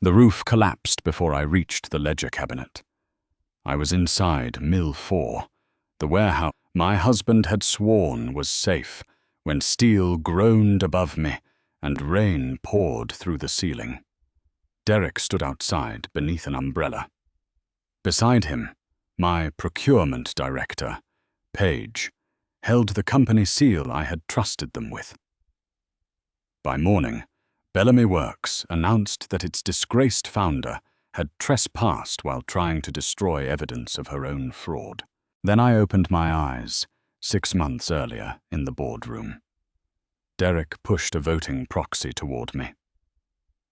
The roof collapsed before I reached the ledger cabinet. I was inside Mill 4, the warehouse my husband had sworn was safe, when steel groaned above me and rain poured through the ceiling. Derek stood outside beneath an umbrella. Beside him, my procurement director, Paige, held the company seal I had trusted them with. By morning, Bellamy Works announced that its disgraced founder had trespassed while trying to destroy evidence of her own fraud. Then I opened my eyes, 6 months earlier, in the boardroom. Derek pushed a voting proxy toward me.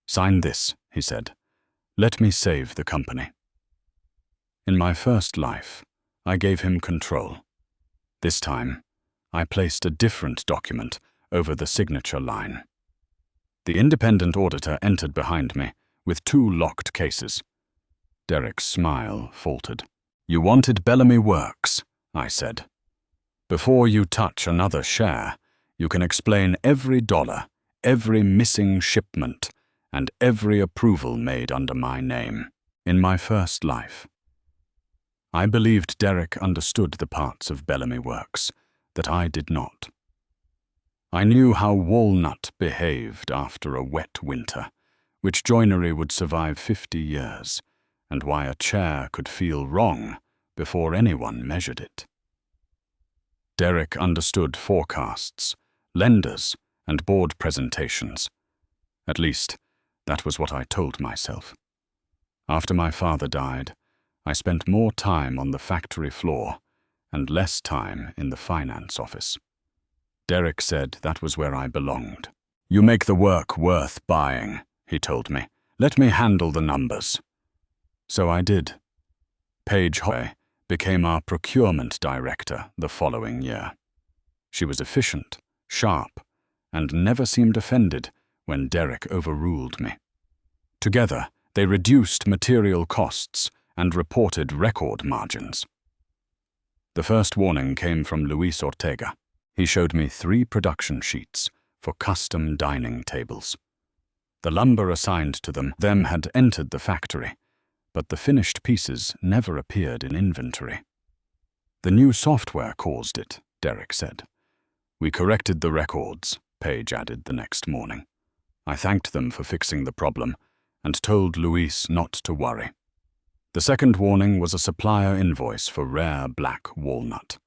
"Sign this," he said. "Let me save the company." In my first life, I gave him control. This time, I placed a different document over the signature line. The independent auditor entered behind me with 2 locked cases. Derek's smile faltered. "You wanted Bellamy Works," I said. "Before you touch another share, you can explain every dollar, every missing shipment, and every approval made under my name." In my first life, I believed Derek understood the parts of Bellamy Works that I did not. I knew how walnut behaved after a wet winter, which joinery would survive 50 years, and why a chair could feel wrong before anyone measured it. Derek understood forecasts, lenders, and board presentations. At least, that was what I told myself. After my father died, I spent more time on the factory floor and less time in the finance office. Derek said that was where I belonged. "You make the work worth buying," he told me. "Let me handle the numbers." So I did. Paige Hoy became our procurement director the following year. She was efficient, sharp, and never seemed offended when Derek overruled me. Together, they reduced material costs and reported record margins. The first warning came from Luis Ortega. He showed me 3 production sheets for custom dining tables. The lumber assigned to them had entered the factory, but the finished pieces never appeared in inventory. "The new software caused it," Derek said. "We corrected the records," Paige added the next morning. I thanked them for fixing the problem and told Luis not to worry. The second warning was a supplier invoice for rare black walnut.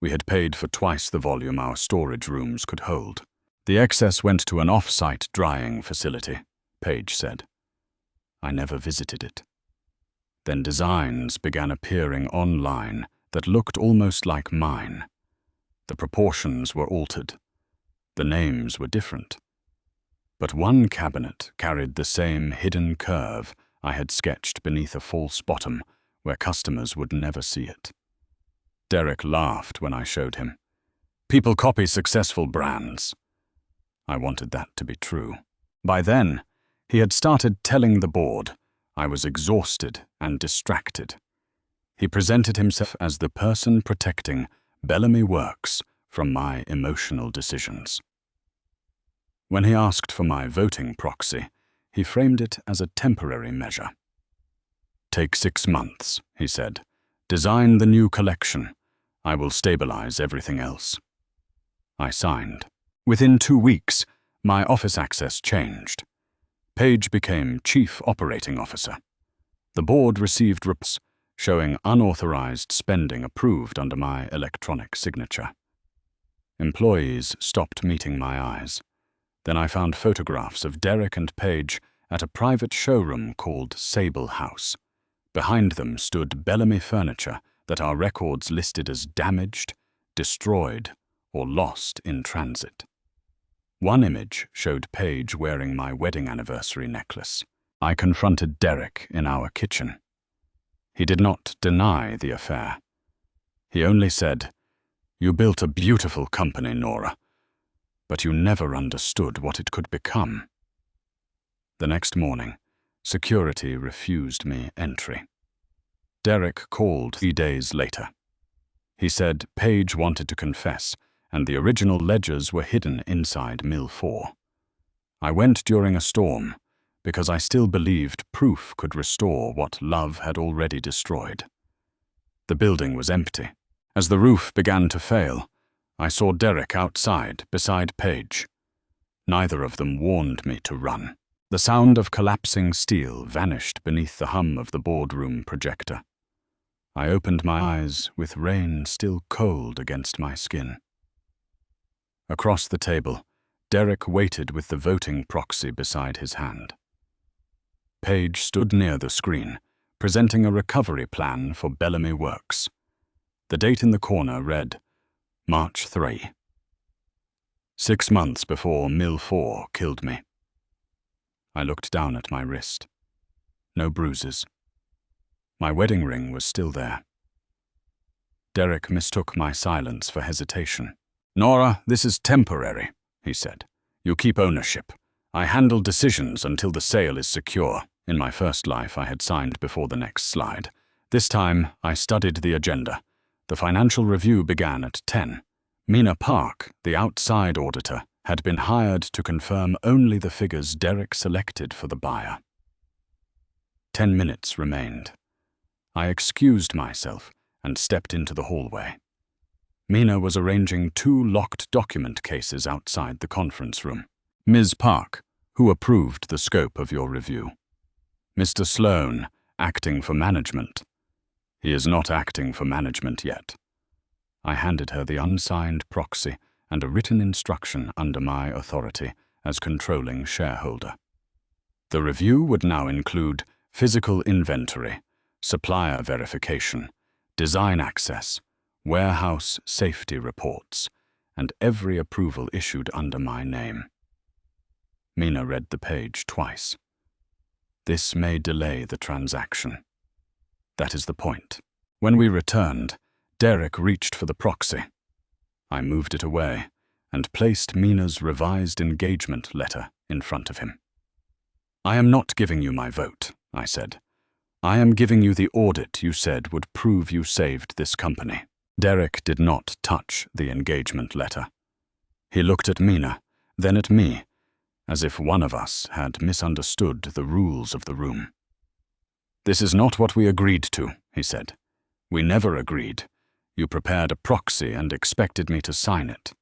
We had paid for twice the volume our storage rooms could hold. "The excess went to an off-site drying facility," Paige said. I never visited it. Then designs began appearing online that looked almost like mine. The proportions were altered. The names were different. But one cabinet carried the same hidden curve I had sketched beneath a false bottom where customers would never see it. Derek laughed when I showed him. "People copy successful brands." I wanted that to be true. By then, he had started telling the board I was exhausted and distracted. He presented himself as the person protecting Bellamy Works from my emotional decisions. When he asked for my voting proxy, he framed it as a temporary measure. "Take 6 months," he said. "Design the new collection. I will stabilize everything else." I signed. Within 2 weeks, my office access changed. Paige became Chief Operating Officer. The board received reports showing unauthorized spending approved under my electronic signature. Employees stopped meeting my eyes. Then I found photographs of Derek and Paige at a private showroom called Sable House. Behind them stood Bellamy furniture that our records listed as damaged, destroyed, or lost in transit. One image showed Paige wearing my wedding anniversary necklace. I confronted Derek in our kitchen. He did not deny the affair. He only said, "You built a beautiful company, Nora, but you never understood what it could become." The next morning, security refused me entry. Derek called 3 days later. He said Paige wanted to confess, and the original ledgers were hidden inside Mill 4. I went during a storm, because I still believed proof could restore what love had already destroyed. The building was empty. As the roof began to fail, I saw Derek outside beside Paige. Neither of them warned me to run. The sound of collapsing steel vanished beneath the hum of the boardroom projector. I opened my eyes with rain still cold against my skin. Across the table, Derek waited with the voting proxy beside his hand. Paige stood near the screen, presenting a recovery plan for Bellamy Works. The date in the corner read, March 3. 6 months before Mill 4 killed me. I looked down at my wrist. No bruises. My wedding ring was still there. Derek mistook my silence for hesitation. "Nora, this is temporary," he said. "You keep ownership. I handle decisions until the sale is secure." In my first life, I had signed before the next slide. This time, I studied the agenda. The financial review began at 10. Mina Park, the outside auditor, had been hired to confirm only the figures Derek selected for the buyer. 10 minutes remained. I excused myself and stepped into the hallway. Mina was arranging 2 locked document cases outside the conference room. "Ms. Park, who approved the scope of your review?" "Mr. Sloan, acting for management." "He is not acting for management yet." I handed her the unsigned proxy and a written instruction under my authority as controlling shareholder. The review would now include physical inventory, supplier verification, design access, warehouse safety reports, and every approval issued under my name. Mina read the page twice. "This may delay the transaction." That is the point. When we returned, Derek reached for the proxy. I moved it away and placed Mina's revised engagement letter in front of him. "I am not giving you my vote," I said. "I am giving you the audit you said would prove you saved this company." Derek did not touch the engagement letter. He looked at Mina, then at me, as if one of us had misunderstood the rules of the room. "This is not what we agreed to," he said. "We never agreed. You prepared a proxy and expected me to sign it."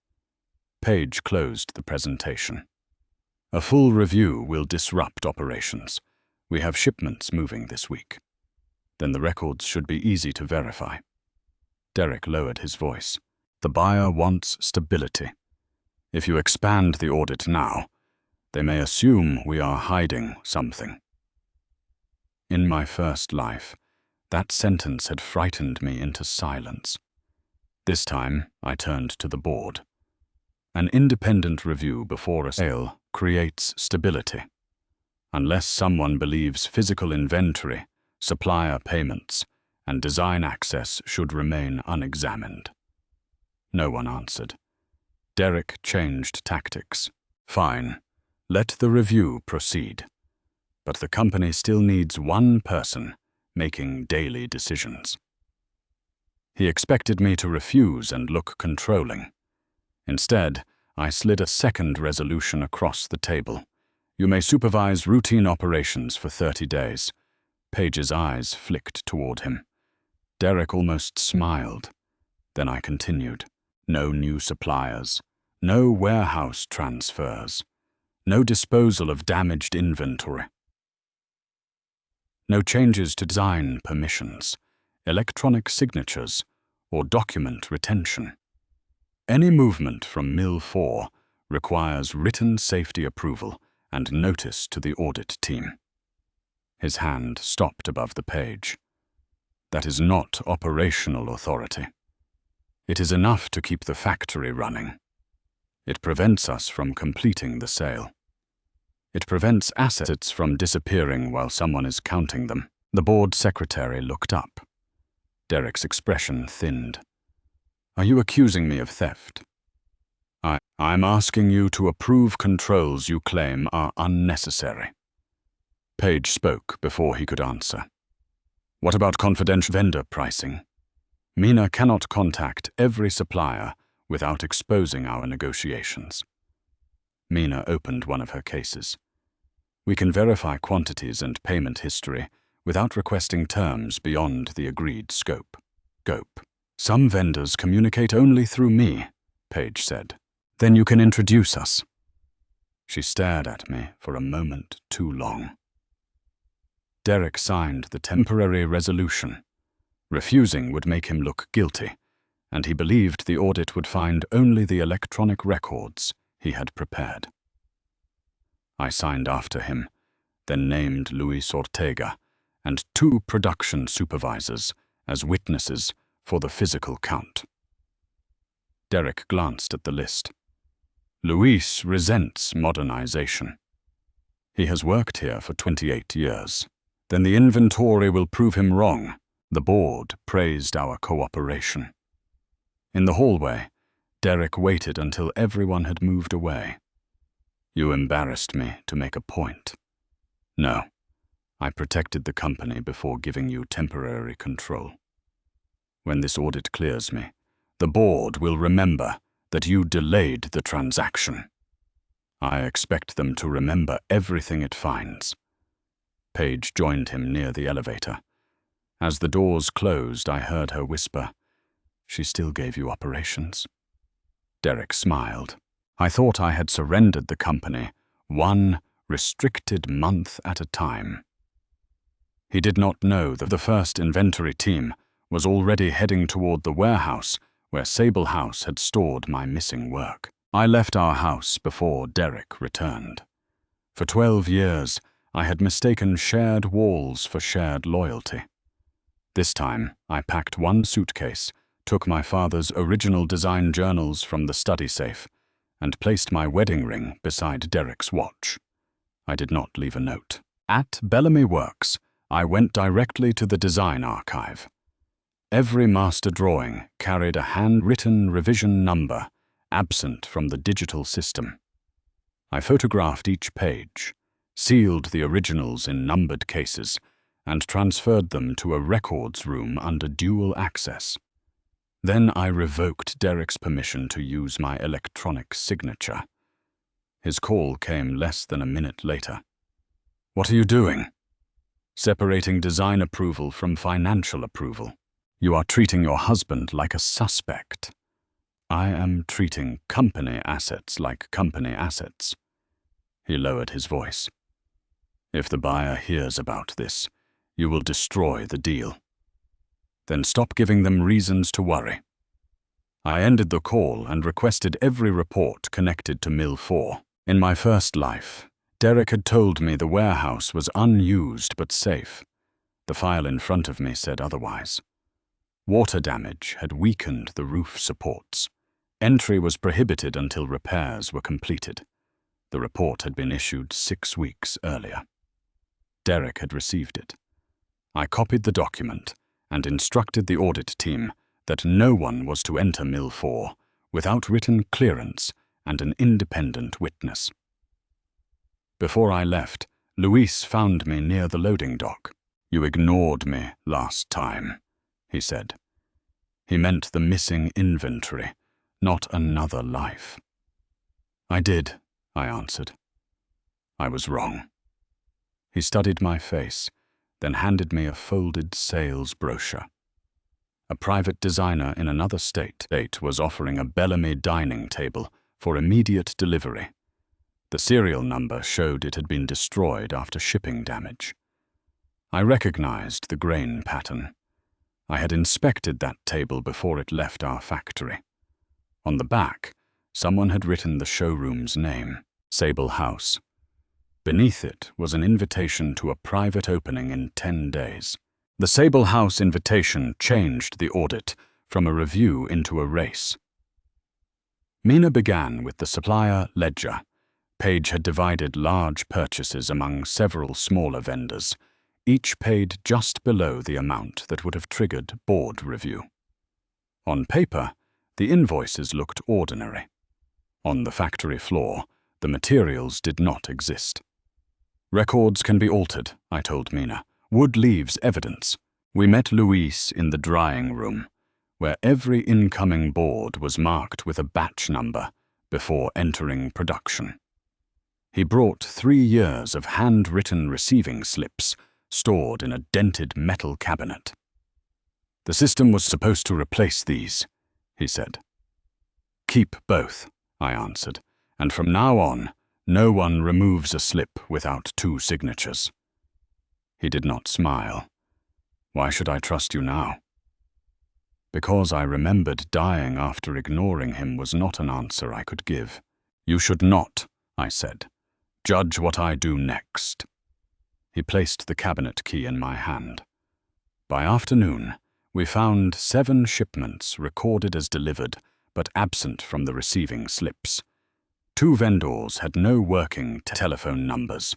Paige closed the presentation. "A full review will disrupt operations. We have shipments moving this week. Then the records should be easy to verify." Derek lowered his voice. "The buyer wants stability. If you expand the audit now, they may assume we are hiding something." In my first life, that sentence had frightened me into silence. This time, I turned to the board. An independent review before a sale creates stability. Unless someone believes physical inventory, supplier payments, and design access should remain unexamined. No one answered. Derek changed tactics. "Fine, let the review proceed. But the company still needs one person making daily decisions." He expected me to refuse and look controlling. Instead, I slid a second resolution across the table. "You may supervise routine operations for 30 days. Paige's eyes flicked toward him. Derek almost smiled. Then I continued. "No new suppliers. No warehouse transfers. No disposal of damaged inventory. No changes to design permissions, electronic signatures, or document retention. Any movement from Mill 4 requires written safety approval and notice to the audit team." His hand stopped above the page. "That is not operational authority. It is enough to keep the factory running. It prevents us from completing the sale. It prevents assets from disappearing while someone is counting them." The board secretary looked up. Derek's expression thinned. "Are you accusing me of theft?" I'm asking you to approve controls you claim are unnecessary." Paige spoke before he could answer. "What about confidential vendor pricing? Mina cannot contact every supplier without exposing our negotiations." Mina opened one of her cases. We can verify quantities and payment history without requesting terms beyond the agreed scope. Some vendors communicate only through me, Paige said. Then you can introduce us. She stared at me for a moment too long. Derek signed the temporary resolution. Refusing would make him look guilty, and he believed the audit would find only the electronic records he had prepared. I signed after him, then named Luis Ortega and 2 production supervisors as witnesses for the physical count. Derek glanced at the list. Luis resents modernization. He has worked here for 28 years. Then the inventory will prove him wrong. The board praised our cooperation. In the hallway, Derek waited until everyone had moved away. You embarrassed me to make a point. No, I protected the company before giving you temporary control. When this audit clears me, the board will remember that you delayed the transaction. I expect them to remember everything it finds. Paige joined him near the elevator. As the doors closed, I heard her whisper, "She still gave you operations?" Derek smiled. I thought I had surrendered the company, 1 restricted month at a time. He did not know that the first inventory team was already heading toward the warehouse where Sable House had stored my missing work. I left our house before Derek returned. For 12 years, I had mistaken shared walls for shared loyalty. This time, I packed 1 suitcase, took my father's original design journals from the study safe, and placed my wedding ring beside Derek's watch. I did not leave a note. At Bellamy Works, I went directly to the design archive. Every master drawing carried a handwritten revision number, absent from the digital system. I photographed each page, sealed the originals in numbered cases, and transferred them to a records room under dual access. Then I revoked Derek's permission to use my electronic signature. His call came less than a minute later. "What are you doing?" "Separating design approval from financial approval. You are treating your husband like a suspect." "I am treating company assets like company assets." He lowered his voice. "If the buyer hears about this, you will destroy the deal. Then stop giving them reasons to worry." I ended the call and requested every report connected to Mill 4. In my first life, Derek had told me the warehouse was unused but safe. The file in front of me said otherwise. Water damage had weakened the roof supports. Entry was prohibited until repairs were completed. The report had been issued 6 weeks earlier. Derek had received it. I copied the document and instructed the audit team that no one was to enter Mill 4 without written clearance and an independent witness. Before I left, Luis found me near the loading dock. "You ignored me last time," he said. He meant the missing inventory, not another life. "I did," I answered. "I was wrong." He studied my face, then handed me a folded sales brochure. A private designer in another state was offering a Bellamy dining table for immediate delivery. The serial number showed it had been destroyed after shipping damage. I recognized the grain pattern. I had inspected that table before it left our factory. On the back, someone had written the showroom's name, Sable House. Beneath it was an invitation to a private opening in 10 days. The Sable House invitation changed the audit from a review into a race. Mina began with the supplier ledger. Paige had divided large purchases among several smaller vendors, each paid just below the amount that would have triggered board review. On paper, the invoices looked ordinary. On the factory floor, the materials did not exist. "Records can be altered," I told Mina. "Wood leaves evidence." We met Luis in the drying room, where every incoming board was marked with a batch number before entering production. He brought 3 years of handwritten receiving slips stored in a dented metal cabinet. "The system was supposed to replace these," he said. "Keep both," I answered, "and from now on, no one removes a slip without 2 signatures." He did not smile. "Why should I trust you now?" Because I remembered dying after ignoring him was not an answer I could give. "You should not," I said. "Judge what I do next." He placed the cabinet key in my hand. By afternoon, we found 7 shipments recorded as delivered, but absent from the receiving slips. 2 vendors had no working telephone numbers.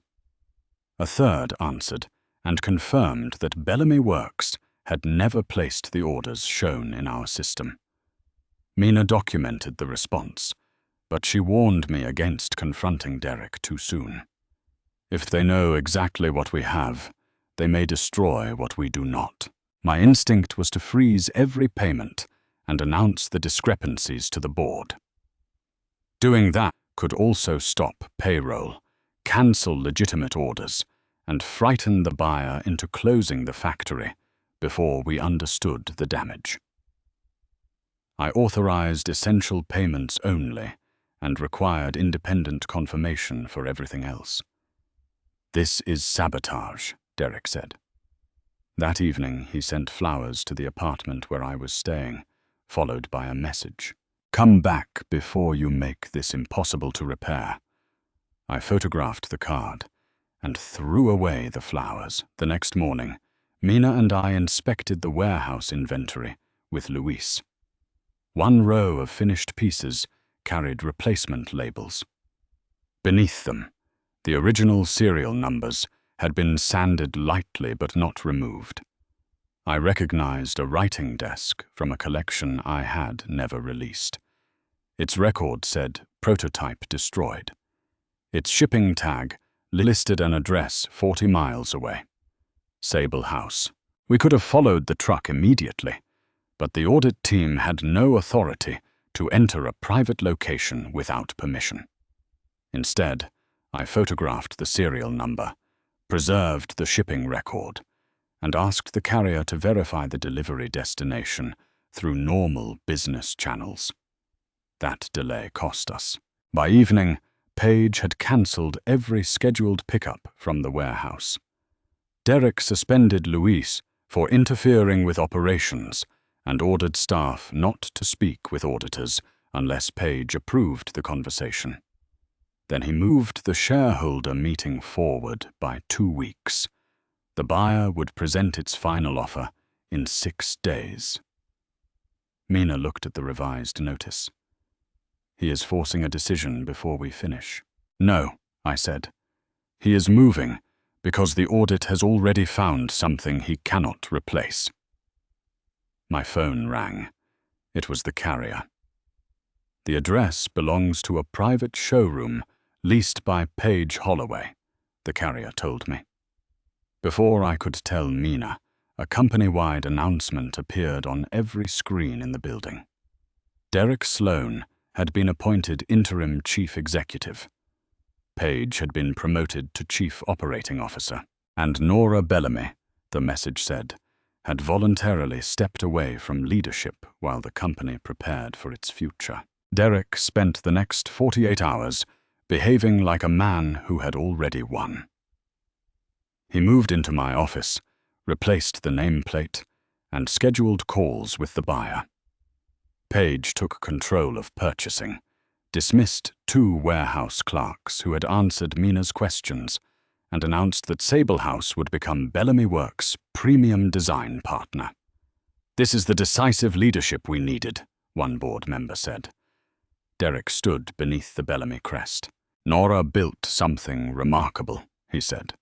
A third answered and confirmed that Bellamy Works had never placed the orders shown in our system. Mina documented the response, but she warned me against confronting Derek too soon. If they know exactly what we have, they may destroy what we do not. My instinct was to freeze every payment and announce the discrepancies to the board. Doing that could also stop payroll, cancel legitimate orders, and frighten the buyer into closing the factory before we understood the damage. I authorized essential payments only and required independent confirmation for everything else. "This is sabotage," Derek said. That evening, he sent flowers to the apartment where I was staying, followed by a message. "Come back before you make this impossible to repair." I photographed the card and threw away the flowers. The next morning, Mina and I inspected the warehouse inventory with Luis. 1 row of finished pieces carried replacement labels. Beneath them, the original serial numbers had been sanded lightly but not removed. I recognized a writing desk from a collection I had never released. Its record said "prototype destroyed." Its shipping tag listed an address 40 miles away. Sable House. We could have followed the truck immediately, but the audit team had no authority to enter a private location without permission. Instead, I photographed the serial number, preserved the shipping record, and asked the carrier to verify the delivery destination through normal business channels. That delay cost us. By evening, Page had cancelled every scheduled pickup from the warehouse. Derek suspended Luis for interfering with operations and ordered staff not to speak with auditors unless Page approved the conversation. Then he moved the shareholder meeting forward by 2 weeks. The buyer would present its final offer in 6 days. Mina looked at the revised notice. "He is forcing a decision before we finish." "No," I said. "He is moving because the audit has already found something he cannot replace." My phone rang. It was the carrier. "The address belongs to a private showroom leased by Page Holloway," the carrier told me. Before I could tell Mina, a company-wide announcement appeared on every screen in the building. Derek Sloan had been appointed interim chief executive. Page had been promoted to chief operating officer, and Nora Bellamy, the message said, had voluntarily stepped away from leadership while the company prepared for its future. Derek spent the next 48 hours behaving like a man who had already won. He moved into my office, replaced the nameplate, and scheduled calls with the buyer. Page took control of purchasing, dismissed 2 warehouse clerks who had answered Mina's questions, and announced that Sable House would become Bellamy Works' premium design partner. "This is the decisive leadership we needed," one board member said. Derek stood beneath the Bellamy crest. "Nora built something remarkable," he said.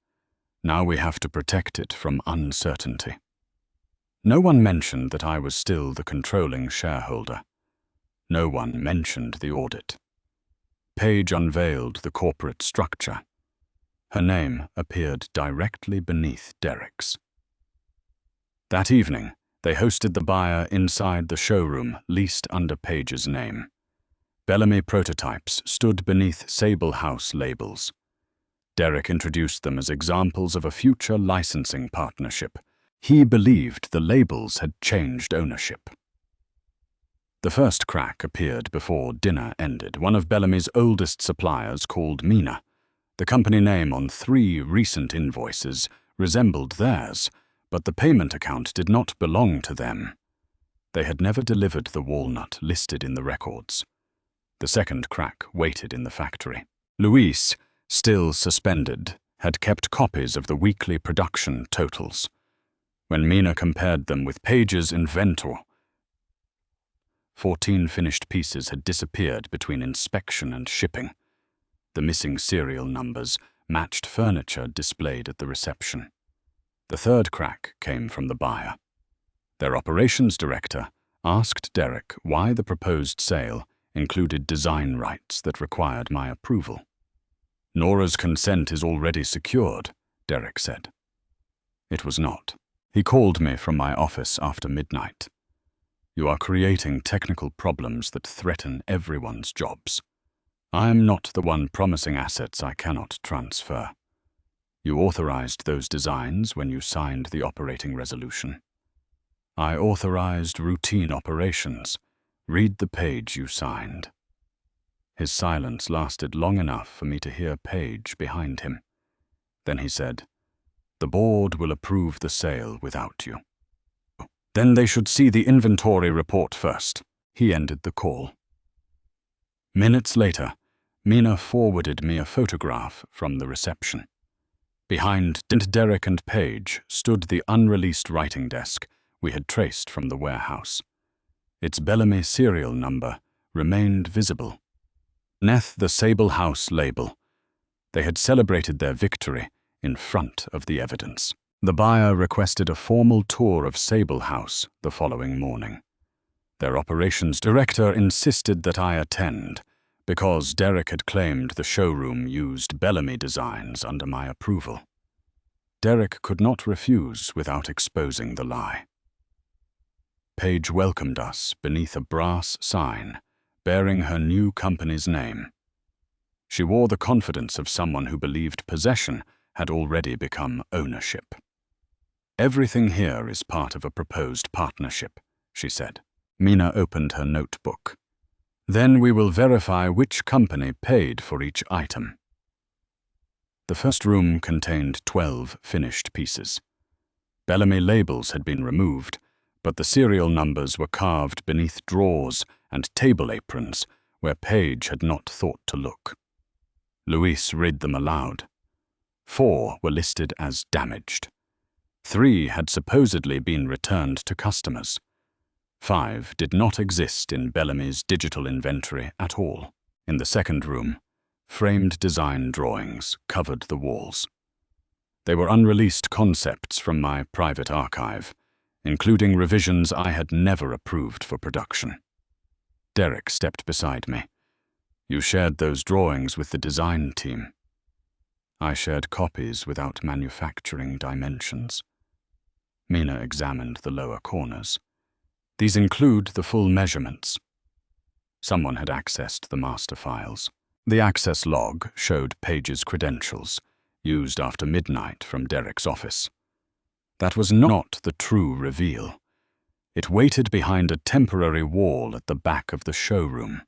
"Now we have to protect it from uncertainty." No one mentioned that I was still the controlling shareholder. No one mentioned the audit. Page unveiled the corporate structure. Her name appeared directly beneath Derek's. That evening, they hosted the buyer inside the showroom leased under Page's name. Bellamy prototypes stood beneath Sable House labels. Derek introduced them as examples of a future licensing partnership. He believed the labels had changed ownership. The first crack appeared before dinner ended. One of Bellamy's oldest suppliers, called Mina. The company name on 3 recent invoices resembled theirs, but the payment account did not belong to them. They had never delivered the walnut listed in the records. The second crack waited in the factory. Luis, still suspended, had kept copies of the weekly production totals. When Mina compared them with Page's inventory, 14 finished pieces had disappeared between inspection and shipping. The missing serial numbers matched furniture displayed at the reception. The third crack came from the buyer. Their operations director asked Derek why the proposed sale included design rights that required my approval. "Nora's consent is already secured," Derek said. It was not. He called me from my office after midnight. "You are creating technical problems that threaten everyone's jobs. I am not the one promising assets I cannot transfer. You authorized those designs when you signed the operating resolution." "I authorized routine operations. Read the page you signed." His silence lasted long enough for me to hear Page behind him. Then he said, "The board will approve the sale without you." "Then they should see the inventory report first." He ended the call. Minutes later, Mina forwarded me a photograph from the reception. Behind Derek and Page stood the unreleased writing desk we had traced from the warehouse. Its Bellamy serial number remained visible. Beneath the Sable House label, they had celebrated their victory in front of the evidence. The buyer requested a formal tour of Sable House the following morning. Their operations director insisted that I attend, because Derek had claimed the showroom used Bellamy designs under my approval. Derek could not refuse without exposing the lie. Page welcomed us beneath a brass sign bearing her new company's name. She wore the confidence of someone who believed possession had already become ownership. "Everything here is part of a proposed partnership," she said. Mina opened her notebook. "Then we will verify which company paid for each item." The first room contained 12 finished pieces. Bellamy labels had been removed, but the serial numbers were carved beneath drawers and table aprons where Page had not thought to look. Luis read them aloud. 4 were listed as damaged. 3 had supposedly been returned to customers. 5 did not exist in Bellamy's digital inventory at all. In the second room, framed design drawings covered the walls. They were unreleased concepts from my private archive, including revisions I had never approved for production. Derek stepped beside me. "You shared those drawings with the design team." "I shared copies without manufacturing dimensions." Mina examined the lower corners. "These include the full measurements." Someone had accessed the master files. The access log showed Page's credentials, used after midnight from Derek's office. That was not the true reveal. It waited behind a temporary wall at the back of the showroom.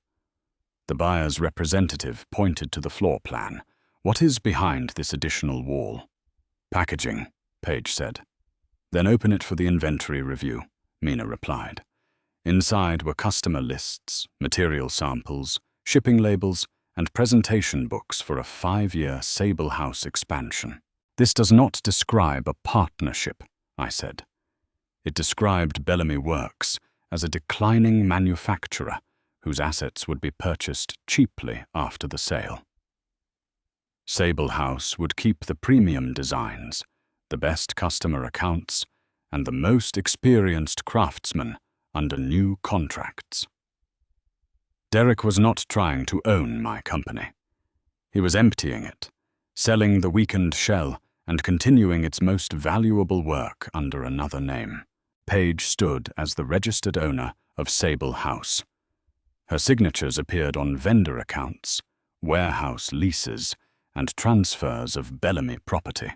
The buyer's representative pointed to the floor plan. "What is behind this additional wall?" "Packaging," Page said. "Then open it for the inventory review," Mina replied. Inside were customer lists, material samples, shipping labels, and presentation books for a 5-year Sable House expansion. "This does not describe a partnership," I said. It described Bellamy Works as a declining manufacturer whose assets would be purchased cheaply after the sale. Sable House would keep the premium designs, the best customer accounts, and the most experienced craftsmen under new contracts. Derek was not trying to own my company. He was emptying it, selling the weakened shell and continuing its most valuable work under another name. Page stood as the registered owner of Sable House. Her signatures appeared on vendor accounts, warehouse leases, and transfers of Bellamy property.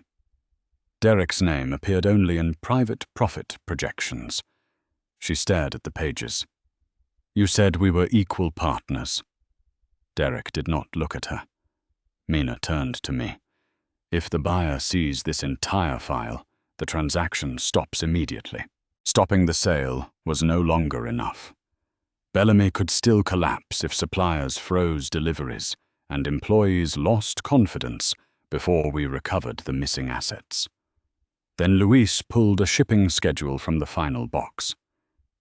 Derek's name appeared only in private profit projections. She stared at the pages. "You said we were equal partners." Derek did not look at her. Mina turned to me. "If the buyer sees this entire file, the transaction stops immediately." Stopping the sale was no longer enough. Bellamy could still collapse if suppliers froze deliveries and employees lost confidence before we recovered the missing assets. Then Luis pulled a shipping schedule from the final box.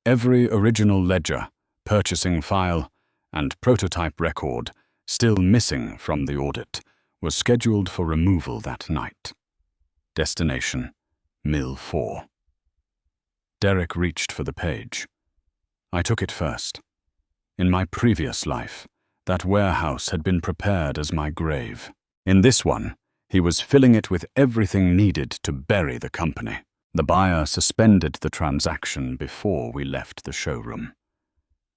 Every original ledger, purchasing file, and prototype record still missing from the audit was scheduled for removal that night. Destination: Mill 4. Derek reached for the page. I took it first. In my previous life, that warehouse had been prepared as my grave. In this one, he was filling it with everything needed to bury the company. The buyer suspended the transaction before we left the showroom.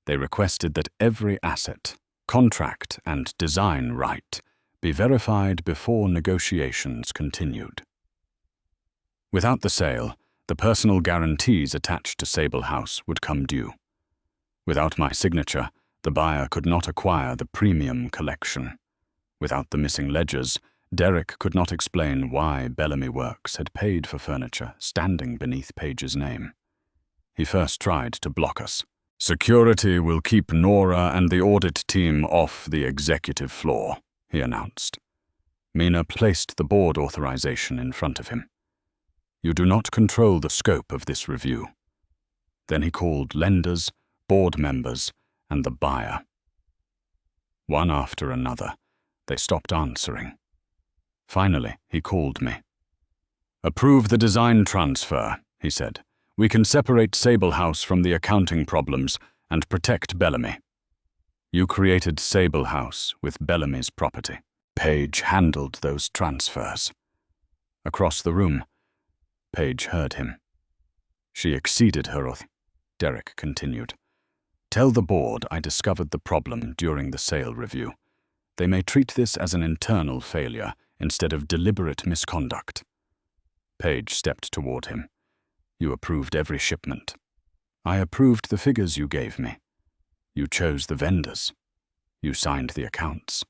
They requested that every asset, contract, and design right be verified before negotiations continued. Without the sale, the personal guarantees attached to Sable House would come due. Without my signature, the buyer could not acquire the premium collection. Without the missing ledgers, Derek could not explain why Bellamy Works had paid for furniture standing beneath Page's name. He first tried to block us. "Security will keep Nora and the audit team off the executive floor," he announced. Mina placed the board authorization in front of him. "You do not control the scope of this review." Then he called lenders, board members, and the buyer. One after another, they stopped answering. Finally, he called me. "Approve the design transfer," he said. "We can separate Sable House from the accounting problems and protect Bellamy." "You created Sable House with Bellamy's property." Page handled those transfers. Across the room, Page heard him. "She exceeded her authority," Derek continued. "Tell the board I discovered the problem during the sale review. They may treat this as an internal failure instead of deliberate misconduct." Page stepped toward him. "You approved every shipment." "I approved the figures you gave me." "You chose the vendors." "You signed the accounts."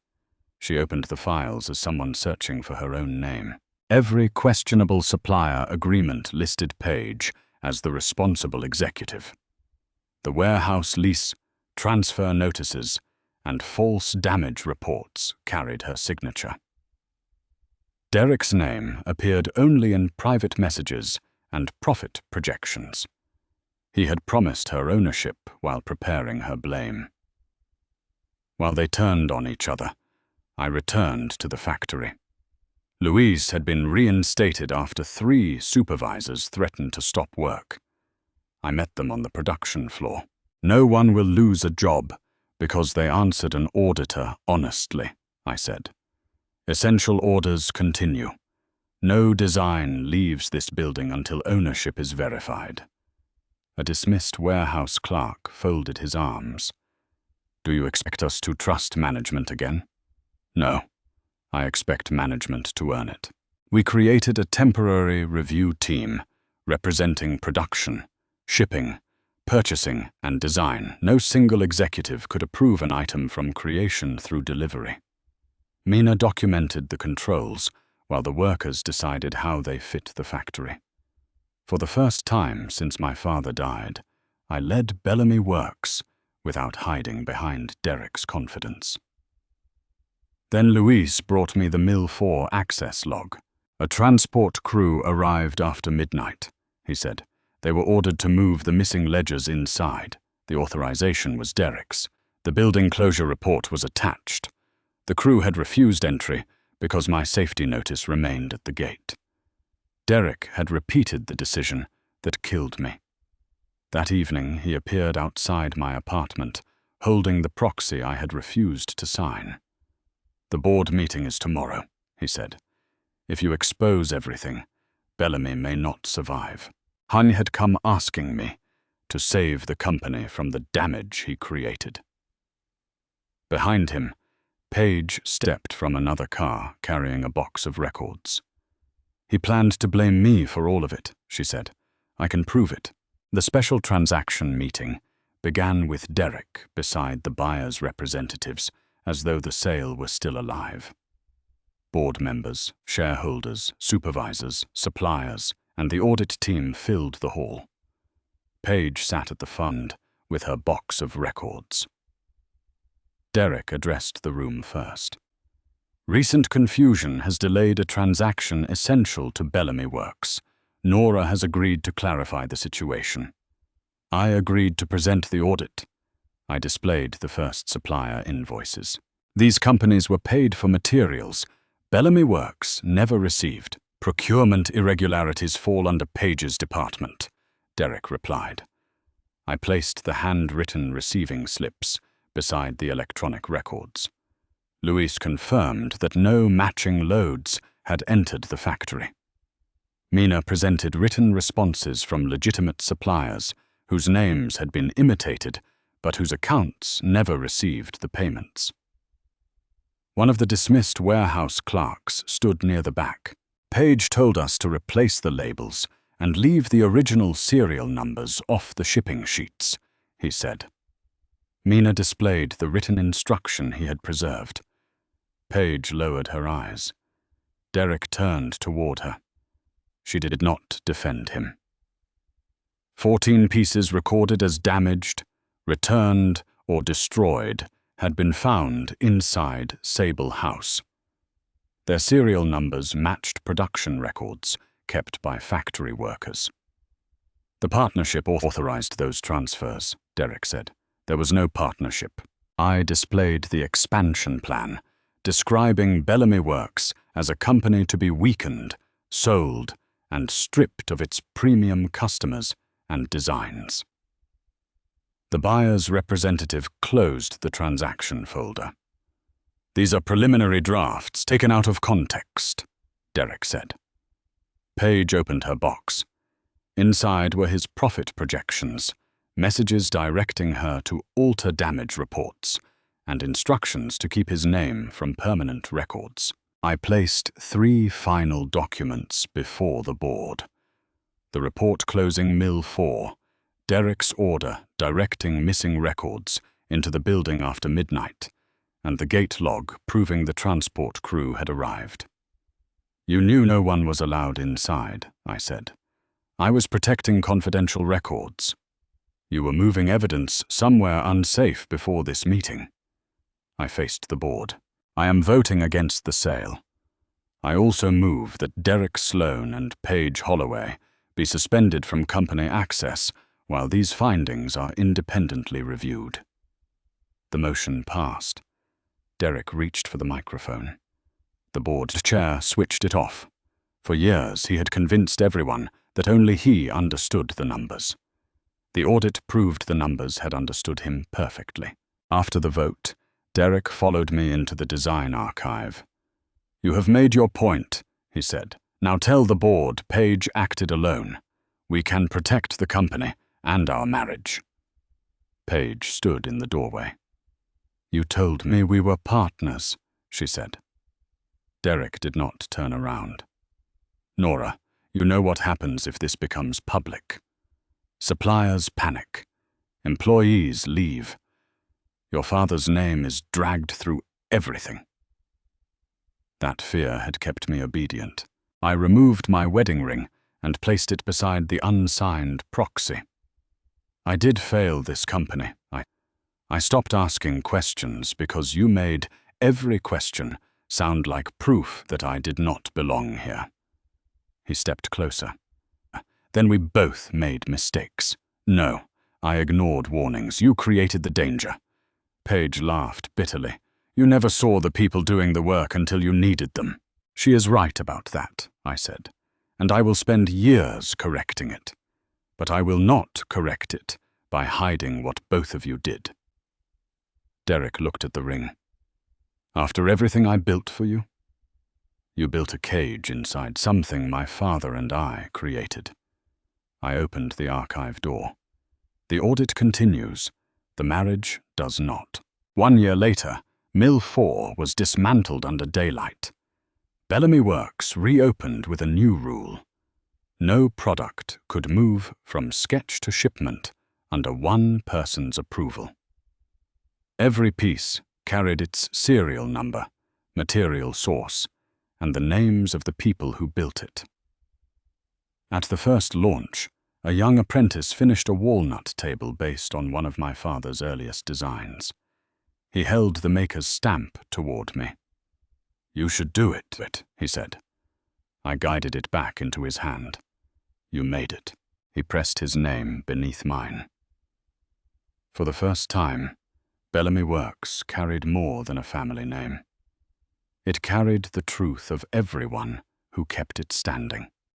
She opened the files as someone searching for her own name. Every questionable supplier agreement listed Page as the responsible executive. The warehouse lease, transfer notices, and false damage reports carried her signature. Derek's name appeared only in private messages and profit projections. He had promised her ownership while preparing her blame. While they turned on each other, I returned to the factory. Louise had been reinstated after 3 supervisors threatened to stop work. I met them on the production floor. "No one will lose a job because they answered an auditor honestly," I said. "Essential orders continue. No design leaves this building until ownership is verified." A dismissed warehouse clerk folded his arms. "Do you expect us to trust management again?" "No. I expect management to earn it." We created a temporary review team representing production, shipping, purchasing, and design. No single executive could approve an item from creation through delivery. Mina documented the controls while the workers decided how they fit the factory. For the first time since my father died, I led Bellamy Works without hiding behind Derek's confidence. Then Louise brought me the Mill 4 access log. "A transport crew arrived after midnight," he said. "They were ordered to move the missing ledgers inside. The authorization was Derek's. The building closure report was attached. The crew had refused entry because my safety notice remained at the gate. Derek had repeated the decision that killed me. That evening he appeared outside my apartment, holding the proxy I had refused to sign. "The board meeting is tomorrow," he said. "If you expose everything, Bellamy may not survive." Han had come asking me to save the company from the damage he created. Behind him, Page stepped from another car, carrying a box of records. "He planned to blame me for all of it," she said. "I can prove it." The special transaction meeting began with Derek beside the buyer's representatives, as though the sale were still alive. Board members, shareholders, supervisors, suppliers, and the audit team filled the hall. Page sat at the fund with her box of records. Derek addressed the room first. "Recent confusion has delayed a transaction essential to Bellamy Works. Nora has agreed to clarify the situation. I agreed to present the audit." I displayed the first supplier invoices. "These companies were paid for materials Bellamy Works never received. Procurement irregularities fall under Page's department," Derek replied. I placed the handwritten receiving slips beside the electronic records. Luis confirmed that no matching loads had entered the factory. Mina presented written responses from legitimate suppliers whose names had been imitated, but whose accounts never received the payments. One of the dismissed warehouse clerks stood near the back. "Page told us to replace the labels and leave the original serial numbers off the shipping sheets," he said. Mina displayed the written instruction he had preserved. Page lowered her eyes. Derek turned toward her. She did not defend him. 14 pieces recorded as damaged, returned, or destroyed had been found inside Sable House. Their serial numbers matched production records kept by factory workers. "The partnership authorized those transfers," Derek said. "There was no partnership." I displayed the expansion plan, describing Bellamy Works as a company to be weakened, sold, and stripped of its premium customers and designs. The buyer's representative closed the transaction folder. "These are preliminary drafts taken out of context," Derek said. Page opened her box. Inside were his profit projections, messages directing her to alter damage reports, and instructions to keep his name from permanent records. I placed 3 final documents before the board. The report closing Mill 4, Derek's order directing missing records into the building after midnight, and the gate log proving the transport crew had arrived. "You knew no one was allowed inside," I said. "I was protecting confidential records. You were moving evidence somewhere unsafe before this meeting." I faced the board. "I am voting against the sale. I also move that Derek Sloan and Paige Holloway be suspended from company access while these findings are independently reviewed." The motion passed. Derek reached for the microphone. The board chair switched it off. For years, he had convinced everyone that only he understood the numbers. The audit proved the numbers had understood him perfectly. After the vote, Derek followed me into the design archive. "You have made your point," he said. "Now tell the board Page acted alone. We can protect the company and our marriage." Page stood in the doorway. "You told me we were partners," she said. Derek did not turn around. "Nora, you know what happens if this becomes public. Suppliers panic. Employees leave. Your father's name is dragged through everything." That fear had kept me obedient. I removed my wedding ring and placed it beside the unsigned proxy. "I did fail this company. I stopped asking questions because you made every question sound like proof that I did not belong here." He stepped closer. "Then we both made mistakes. No, I ignored warnings. You created the danger." Page laughed bitterly. "You never saw the people doing the work until you needed them." "She is right about that," I said, "and I will spend years correcting it. But I will not correct it by hiding what both of you did." Derek looked at the ring. "After everything I built for you? You built a cage inside something my father and I created." I opened the archive door. "The audit continues. The marriage does not." 1 year later, Mill 4 was dismantled under daylight. Bellamy Works reopened with a new rule. No product could move from sketch to shipment under one person's approval. Every piece carried its serial number, material source, and the names of the people who built it. At the first launch, a young apprentice finished a walnut table based on one of my father's earliest designs. He held the maker's stamp toward me. "You should do it," he said. I guided it back into his hand. "You made it." He pressed his name beneath mine. For the first time, Bellamy Works carried more than a family name. It carried the truth of everyone who kept it standing.